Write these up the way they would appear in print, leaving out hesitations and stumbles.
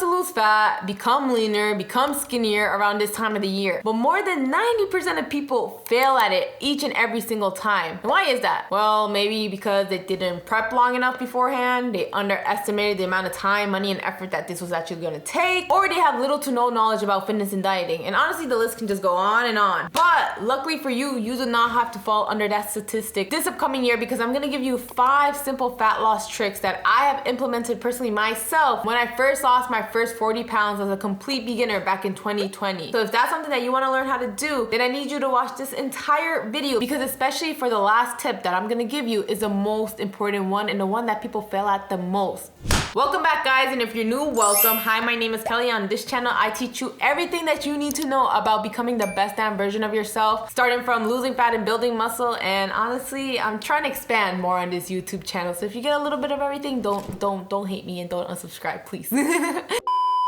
to lose fat, become leaner, become skinnier around this time of the year. But more than 90% of people fail at it each and every single time. And why is that? Well, maybe because they didn't prep long enough beforehand, they underestimated the amount of time, money, and effort that this was actually gonna take, or they have little to no knowledge about fitness and dieting. And honestly, the list can just go on and on. But luckily for you, you do not have to fall under that statistic this upcoming year, because I'm gonna give you 5 simple fat loss tricks that I have implemented personally myself when I first lost my first 40 pounds as a complete beginner back in 2020. So if that's something that you wanna learn how to do, then I need you to watch this entire video, because especially for the last tip that I'm gonna give you is the most important one and the one that people fail at the most. Welcome back, guys, and if you're new, welcome. Hi, my name is Kelly. On this channel, I teach you everything that you need to know about becoming the best damn version of yourself, starting from losing fat and building muscle. And honestly, I'm trying to expand more on this YouTube channel. So if you get a little bit of everything, don't hate me and don't unsubscribe, please.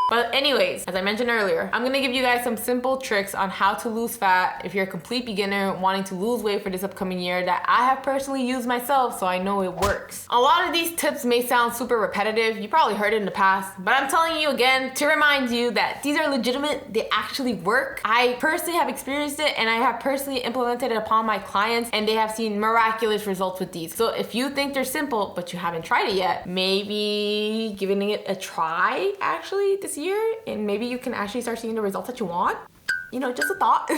But anyways, as I mentioned earlier, I'm gonna give you guys some simple tricks on how to lose fat if you're a complete beginner wanting to lose weight for this upcoming year that I have personally used myself, so I know it works. A lot of these tips may sound super repetitive. You probably heard it in the past, but I'm telling you again to remind you that these are legitimate, they actually work. I personally have experienced it, and I have personally implemented it upon my clients, and they have seen miraculous results with these. So if you think they're simple, but you haven't tried it yet, maybe giving it a try actually this year, and maybe you can actually start seeing the results that you want. You know, just a thought.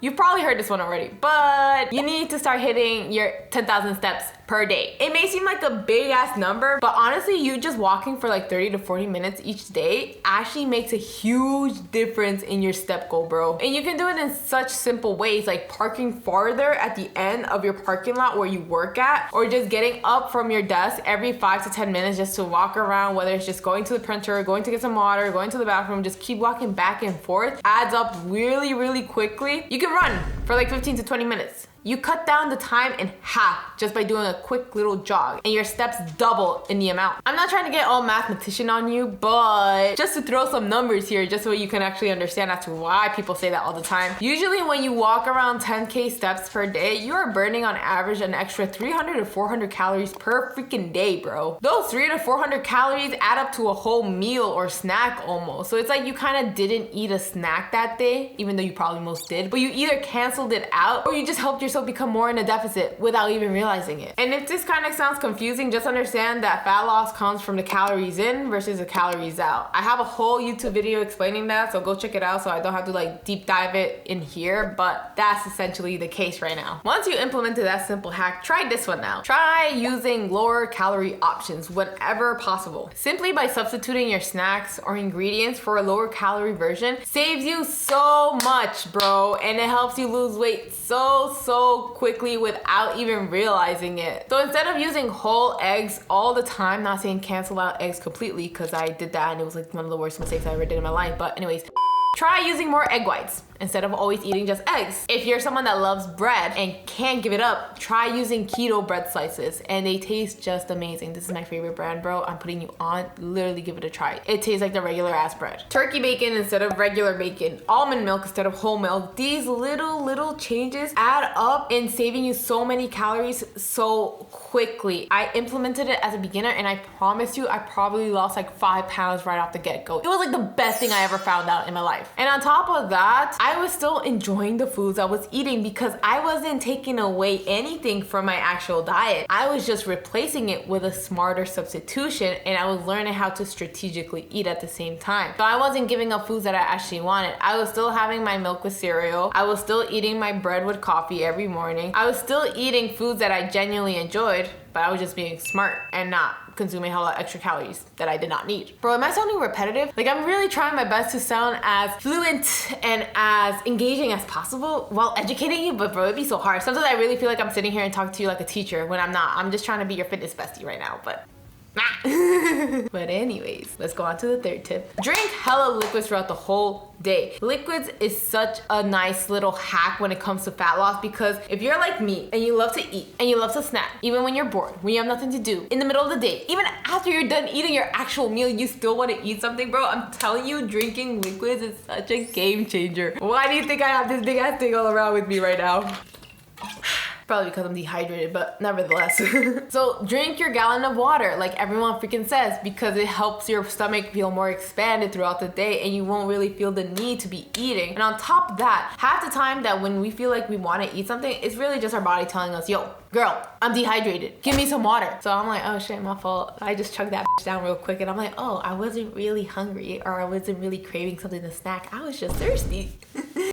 You've probably heard this one already, but you need to start hitting your 10,000 steps per day. It may seem like a big ass number, but honestly, you just walking for like 30 to 40 minutes each day actually makes a huge difference in your step goal, bro. And you can do it in such simple ways, like parking farther at the end of your parking lot where you work at, or just getting up from your desk every 5 to 10 minutes just to walk around, whether it's just going to the printer, going to get some water, going to the bathroom, just keep walking back and forth, adds up really quickly. You can run for like 15 to 20 minutes. You cut down the time in half just by doing a quick little jog, and your steps double in the amount. I'm not trying to get all mathematician on you, but just to throw some numbers here just so you can actually understand as to why people say that all the time. Usually when you walk around 10K steps per day, you are burning on average an extra 300 to 400 calories per freaking day, bro. Those 300 to 400 calories add up to a whole meal or snack almost. So it's like you kind of didn't eat a snack that day, even though you probably most did, but you either canceled it out or you just helped yourself become more in a deficit without even realizing it. And if this kind of sounds confusing, just understand that fat loss comes from the calories in versus the calories out. I have a whole YouTube video explaining that, so go check it out so I don't have to like deep dive it in here, but that's essentially the case right now. Once you implemented that simple hack, try this one now. Try using lower calorie options whenever possible. Simply by substituting your snacks or ingredients for a lower calorie version saves you so much, bro, and it helps you lose weight so quickly without even realizing it. So instead of using whole eggs all the time, not saying cancel out eggs completely, because I did that and it was like one of the worst mistakes I ever did in my life, but anyways, try using more egg whites instead of always eating just eggs. If you're someone that loves bread and can't give it up, try using keto bread slices, and they taste just amazing. This is my favorite brand, bro. I'm putting you on. Literally give it a try. It tastes like the regular ass bread. Turkey bacon instead of regular bacon. Almond milk instead of whole milk. These little changes add up in saving you so many calories so quickly. I implemented it as a beginner, and I promise you, I probably lost like 5 pounds right off the get-go. It was like the best thing I ever found out in my life. And on top of that, I was still enjoying the foods I was eating because I wasn't taking away anything from my actual diet. I was just replacing it with a smarter substitution, and I was learning how to strategically eat at the same time. So I wasn't giving up foods that I actually wanted. I was still having my milk with cereal. I was still eating my bread with coffee every morning. I was still eating foods that I genuinely enjoyed, but I was just being smart and not consuming a lot of extra calories that I did not need. Bro, am I sounding repetitive? Like, I'm really trying my best to sound as fluent and as engaging as possible while educating you, but bro, it'd be so hard. Sometimes I really feel like I'm sitting here and talking to you like a teacher when I'm not. I'm just trying to be your fitness bestie right now, but but anyways, let's go on to the third tip. Drink hella liquids throughout the whole day. Liquids is such a nice little hack when it comes to fat loss, because if you're like me and you love to eat and you love to snack, even when you're bored, when you have nothing to do, in the middle of the day, even after you're done eating your actual meal, you still want to eat something, bro, I'm telling you, drinking liquids is such a game changer. Why do you think I have this big ass thing all around with me right now? Probably because I'm dehydrated, but nevertheless. So drink your gallon of water like everyone freaking says, because it helps your stomach feel more expanded throughout the day and you won't really feel the need to be eating. And on top of that, half the time that when we feel like we want to eat something, it's really just our body telling us, yo, girl, I'm dehydrated. Give me some water. So I'm like, oh shit, my fault. I just chugged that down real quick and I'm like, oh, I wasn't really hungry or I wasn't really craving something to snack. I was just thirsty.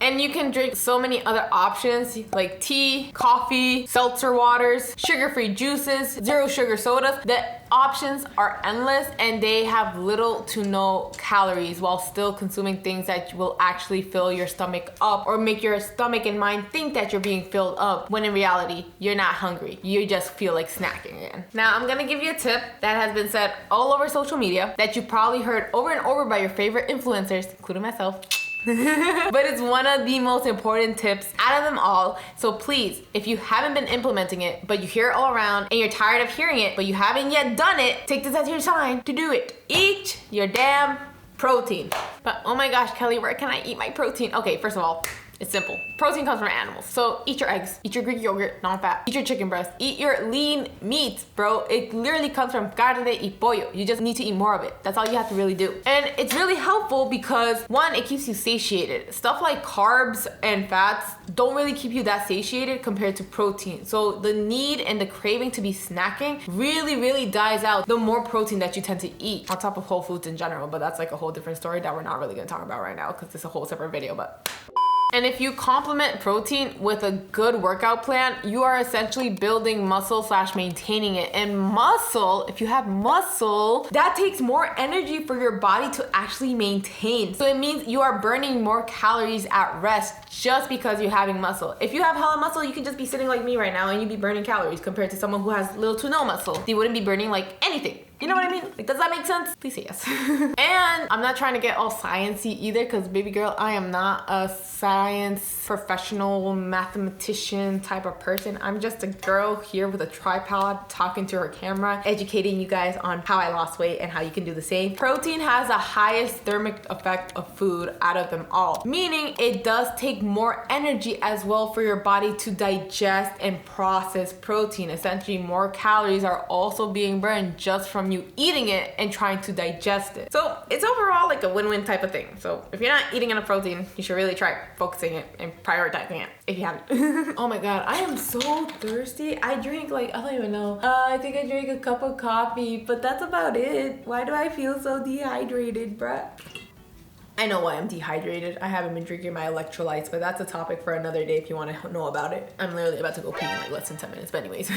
And you can drink so many other options like tea, coffee, seltzer waters, sugar-free juices, zero sugar sodas. The options are endless and they have little to no calories while still consuming things that will actually fill your stomach up or make your stomach and mind think that you're being filled up when in reality, you're not hungry. You just feel like snacking again. Now, I'm gonna give you a tip that has been said all over social media that you probably heard over and over by your favorite influencers, including myself. But it's one of the most important tips out of them all. So please, if you haven't been implementing it, but you hear it all around and you're tired of hearing it, but you haven't yet done it, take this as your sign to do it. Eat your damn protein. But oh my gosh, Kelly, where can I eat my protein? Okay, first of all, it's simple. Protein comes from animals. So eat your eggs, eat your Greek yogurt, non-fat, eat your chicken breast, eat your lean meats, bro. It literally comes from carne y pollo. You just need to eat more of it. That's all you have to really do. And it's really helpful because one, it keeps you satiated. Stuff like carbs and fats don't really keep you that satiated compared to protein. So the need and the craving to be snacking really dies out the more protein that you tend to eat on top of whole foods in general. But that's like a whole different story that we're not really gonna talk about right now because it's a whole separate video, but. And if you complement protein with a good workout plan, you are essentially building muscle / maintaining it. And muscle, if you have muscle, that takes more energy for your body to actually maintain. So it means you are burning more calories at rest just because you're having muscle. If you have hella muscle, you can just be sitting like me right now and you'd be burning calories compared to someone who has little to no muscle. You wouldn't be burning like anything. You know what I mean? Like, does that make sense? Please say yes. And I'm not trying to get all sciencey either because baby girl, I am not a science professional mathematician type of person. I'm just a girl here with a tripod talking to her camera, educating you guys on how I lost weight and how you can do the same. Protein has the highest thermic effect of food out of them all, meaning it does take more energy as well for your body to digest and process protein. Essentially, more calories are also being burned just from you eating it and trying to digest it. So it's overall like a win-win type of thing. So if you're not eating enough protein, you should really try focusing it and prioritizing it if you haven't. Oh my god, I am so thirsty. I drink like, I don't even know. I think I drank a cup of coffee, but that's about it. Why do I feel so dehydrated, bruh? I know why I'm dehydrated. I haven't been drinking my electrolytes, but that's a topic for another day if you want to know about it. I'm literally about to go pee in like less than 10 minutes, but anyways.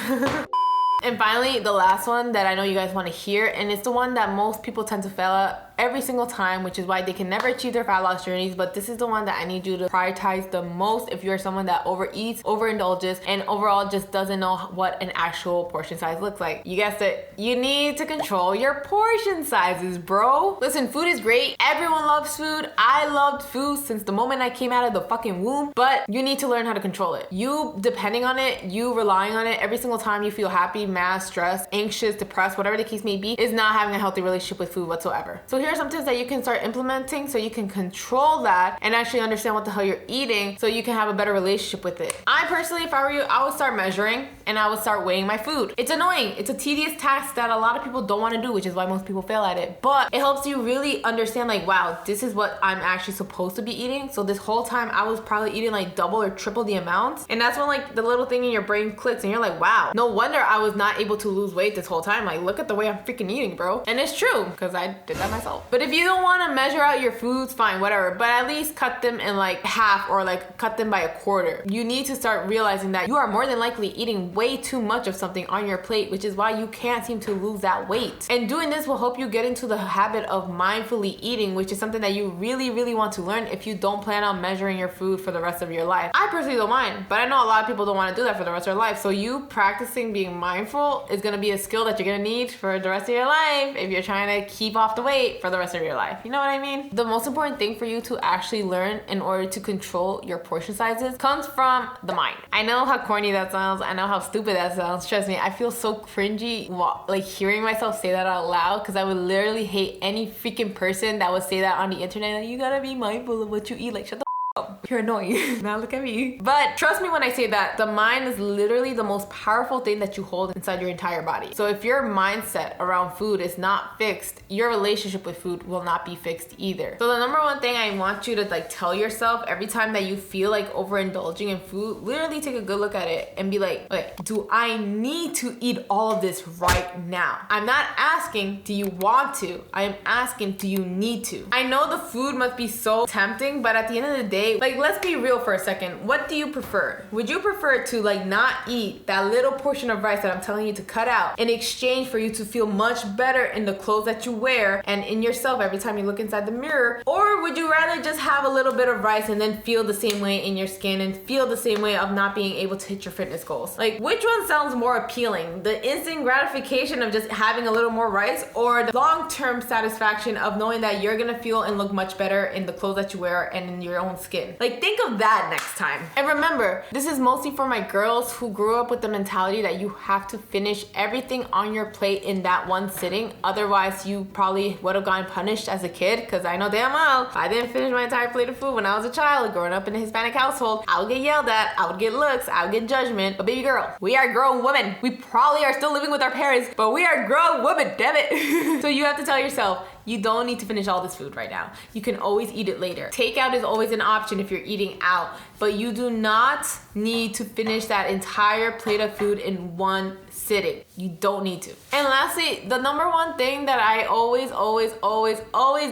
And finally, the last one that I know you guys want to hear, and it's the one that most people tend to fail at every single time, which is why they can never achieve their fat loss journeys. But this is the one that I need you to prioritize the most if you're someone that overeats, overindulges, and overall just doesn't know what an actual portion size looks like. You guessed it. You need to control your portion sizes, bro. Listen, food is great. Everyone loves food. I loved food since the moment I came out of the fucking womb, but you need to learn how to control it. You depending on it, you relying on it every single time you feel happy, mad, stressed, anxious, depressed, whatever the case may be, is not having a healthy relationship with food whatsoever. So here are some tips that you can start implementing so you can control that and actually understand what the hell you're eating so you can have a better relationship with it. I personally, if I were you, I would start measuring and I would start weighing my food. It's annoying. It's a tedious task that a lot of people don't want to do, which is why most people fail at it. But it helps you really understand like, wow, this is what I'm actually supposed to be eating. So this whole time I was probably eating like double or triple the amount. And that's when like the little thing in your brain clicks and you're like, wow, no wonder I was not able to lose weight this whole time. Like, look at the way I'm freaking eating, bro. And it's true because I did that myself. But if you don't want to measure out your foods, fine, whatever, but at least cut them in like half or like cut them by a quarter. You need to start realizing that you are more than likely eating way too much of something on your plate, which is why you can't seem to lose that weight. And doing this will help you get into the habit of mindfully eating, which is something that you really want to learn if you don't plan on measuring your food for the rest of your life. I personally don't mind, but I know a lot of people don't want to do that for the rest of their life. So you practicing being mindful is going to be a skill that you're going to need for the rest of your life if you're trying to keep off the weight for the rest of your life. You know what I mean? The most important thing for you to actually learn in order to control your portion sizes comes from the mind. I know how corny that sounds. I know how stupid that sounds. Trust me, I feel so cringy like hearing myself say that out loud because I would literally hate any freaking person that would say that on the internet. Like, you gotta be mindful of what you eat. Like, shut the up. You're annoying. Now look at me. But trust me when I say that the mind is literally the most powerful thing that you hold inside your entire body. So if your mindset around food is not fixed, your relationship with food will not be fixed either. So the number one thing I want you to like tell yourself every time that you feel like overindulging in food, literally take a good look at it and be like, okay, do I need to eat all of this right now? I'm not asking, do you want to? I am asking, do you need to? I know the food must be so tempting, but at the end of the day, like, let's be real for a second. What do you prefer? Would you prefer to like not eat that little portion of rice that I'm telling you to cut out in exchange for you to feel much better in the clothes that you wear and in yourself every time you look inside the mirror? Or would you rather just have a little bit of rice and then feel the same way in your skin and feel the same way of not being able to hit your fitness goals? Like, which one sounds more appealing? The instant gratification of just having a little more rice, or the long-term satisfaction of knowing that you're gonna feel and look much better in the clothes that you wear and in your own skin? Like, think of that next time. And remember, this is mostly for my girls who grew up with the mentality that you have to finish everything on your plate in that one sitting. Otherwise, you probably would have gotten punished as a kid, because I know damn well if I didn't finish my entire plate of food when I was a child growing up in a Hispanic household, I would get yelled at, I would get looks, I would get judgment. But baby girl, we are grown women. We probably are still living with our parents, but we are grown women, damn it. So you have to tell yourself, you don't need to finish all this food right now. You can always eat it later. Takeout is always an option if you're eating out, but you do not need to finish that entire plate of food in one sitting. You don't need to. And lastly, the number one thing that I always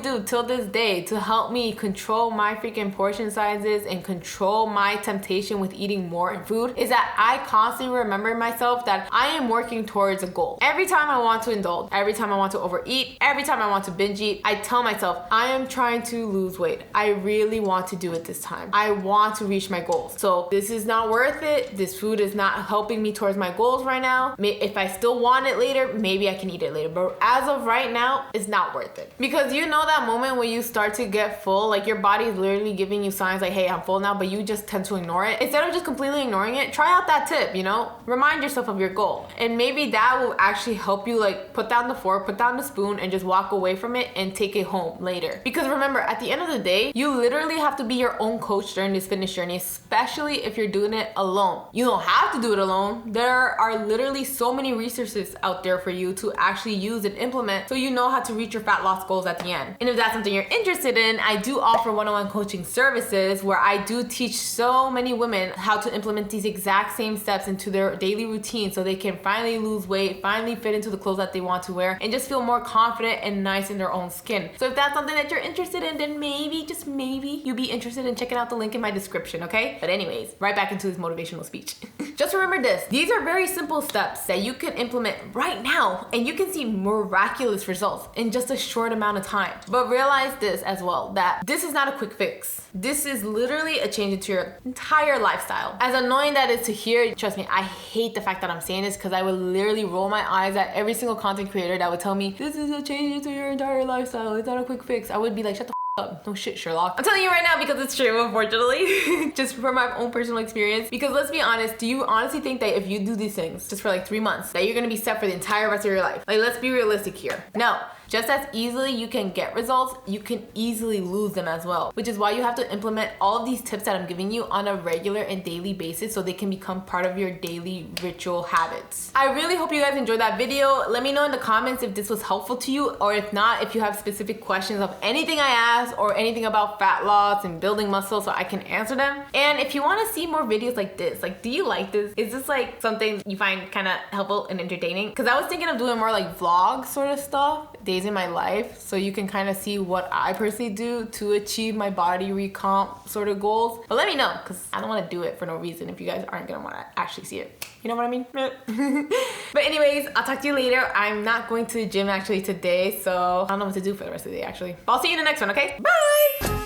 do till this day to help me control my freaking portion sizes and control my temptation with eating more in food is that I constantly remember myself that I am working towards a goal. Every time I want to indulge, every time I want to overeat, every time I want to binge eat, I tell myself, I am trying to lose weight. I really want to do it this time. I want to reach my goals. So this is not worth it. This food is not helping me towards my goals right now. If I still want it later, maybe I can eat it later. But as of right now, it's not worth it. Because you know that moment when you start to get full, like your body is literally giving you signs like, hey, I'm full now, but you just tend to ignore it. Instead of just completely ignoring it, try out that tip, you know? Remind yourself of your goal. And maybe that will actually help you like put down the fork, put down the spoon, and just walk away from it and take it home later. Because remember, at the end of the day, you literally have to be your own coach during this fitness journey, especially if you're doing it alone. You don't have to do it alone. There are literally so many resources out there for you to actually use and implement so you know how to reach your fat loss goals at the end. And if that's something you're interested in, I do offer one-on-one coaching services where I do teach so many women how to implement these exact same steps into their daily routine so they can finally lose weight, finally fit into the clothes that they want to wear, and just feel more confident and nice in their own skin. So if that's something that you're interested in, then maybe, just maybe, you'll be interested in checking out the link in my description, okay? But anyways, right back into this motivational speech. Just remember this. These are very simple steps that you can implement right now, and you can see miraculous results in just a short amount of time. But realize this as well, that this is not a quick fix. This is literally a change into your entire lifestyle. As annoying that is to hear, trust me, I hate the fact that I'm saying this because I would literally roll my eyes at every single content creator that would tell me, this is a change into your entire lifestyle. It's not a quick fix. I would be like, shut the up. No shit, Sherlock. I'm telling you right now because it's true, unfortunately. Just from my own personal experience. Because let's be honest, do you honestly think that if you do these things just for like 3 months, that you're gonna be set for the entire rest of your life? Like, let's be realistic here. No. Just as easily you can get results, you can easily lose them as well, which is why you have to implement all of these tips that I'm giving you on a regular and daily basis so they can become part of your daily ritual habits. I really hope you guys enjoyed that video. Let me know in the comments if this was helpful to you, or if not, if you have specific questions of anything I asked or anything about fat loss and building muscle so I can answer them. And if you want to see more videos like this, like, do you like this? Is this like something you find kind of helpful and entertaining? Because I was thinking of doing more like vlog sort of stuff, days in my life, so you can kind of see what I personally do to achieve my body recomp sort of goals. But let me know, because I don't want to do it for no reason if you guys aren't gonna want to actually see it. You know what I mean? But anyways, I'll talk to you later. I'm not going to the gym actually today, so I don't know what to do for the rest of the day actually. But I'll see you in the next one, okay? Bye!